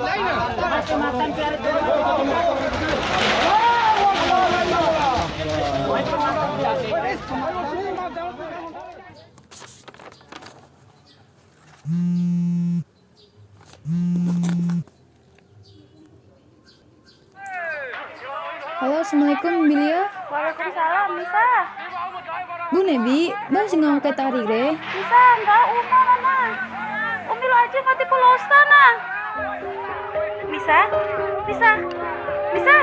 Halo, assalamualaikum Bilia. Waalaikumsalam, bisa? Bu Nebi, bang sih ngomong kayak tarik deh. Bisa, enggak umar nah. Umi lo aja mati pulosta nah. Bisa? Bisa? Bisa?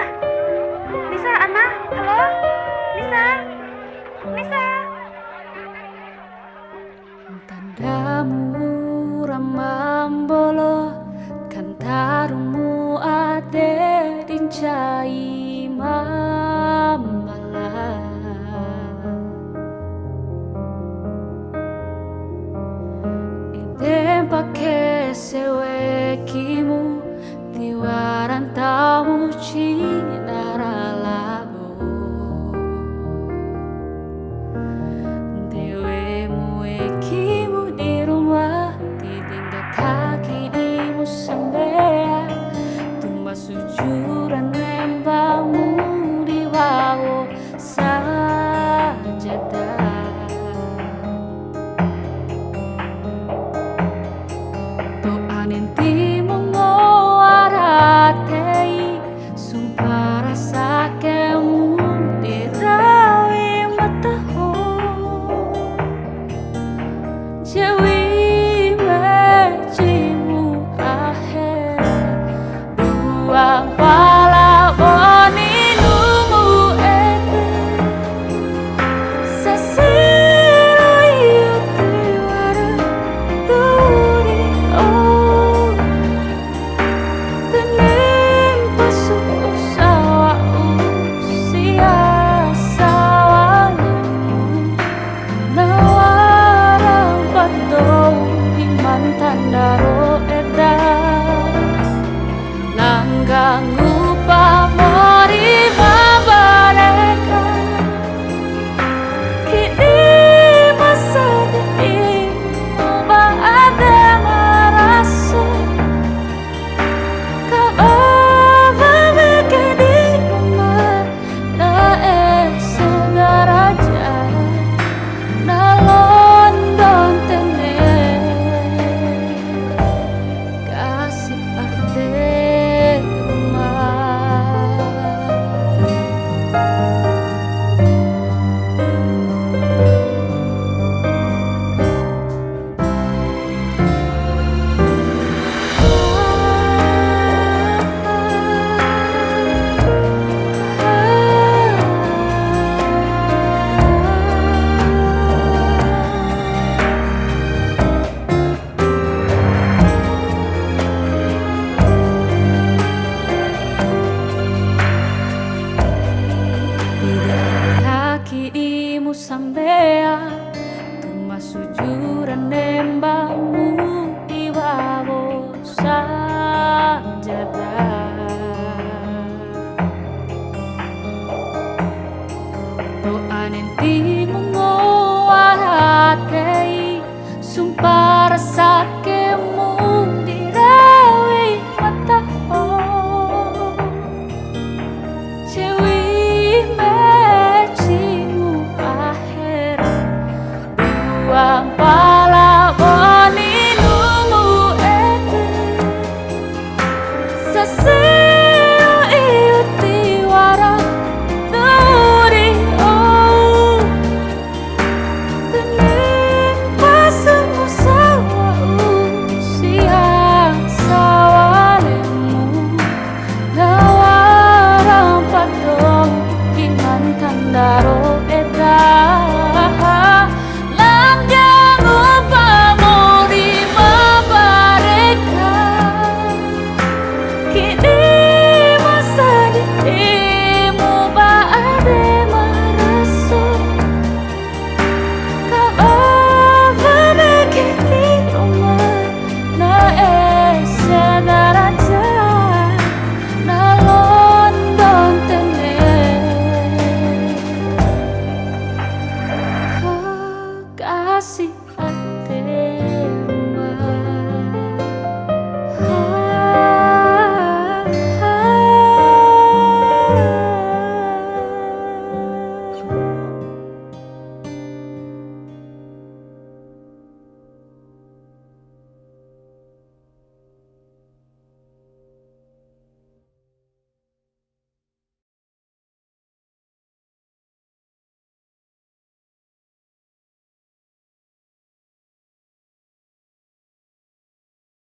Bisa, Ana? Halo? Bisa? Bisa? Tandamu ramambolo kantarumu ade dincai mamala idem pake sewekimu tiwaran tamu cinara labo dewemu ekimu di rumah ditinggal kaki imu sembea tumba sujuran nembangmu di wawo sajadah doa nintimu ngoaratei sumpah rasa kemu dirawi mataho Jewi mejimu akhir dua pala boni numu ete sasiro yuti wara turi oh tenem pasu sawa usia sawalemu nawarang pado di mantan daro eda langgang upa mori babareka kini masa di uba ada merasa kababa meke di rumah na sedaraja na London tene kasih ate rumah kaki imu sambea tuma sujuran nembangmu di wawo sajadah doa nintimu ngoaratei sumpah rasa kemu dirawi mataho Jewi mejimu akhir dua pala boni numu ete saseo iuti wara turi oh tenem pasemu sawa usia sawalemu nawarang padong di mantan daro eda lanjang upamu di mabareka kini masa dirimu baade maraso kababa meke di rumah na sedaraja na London tene kasih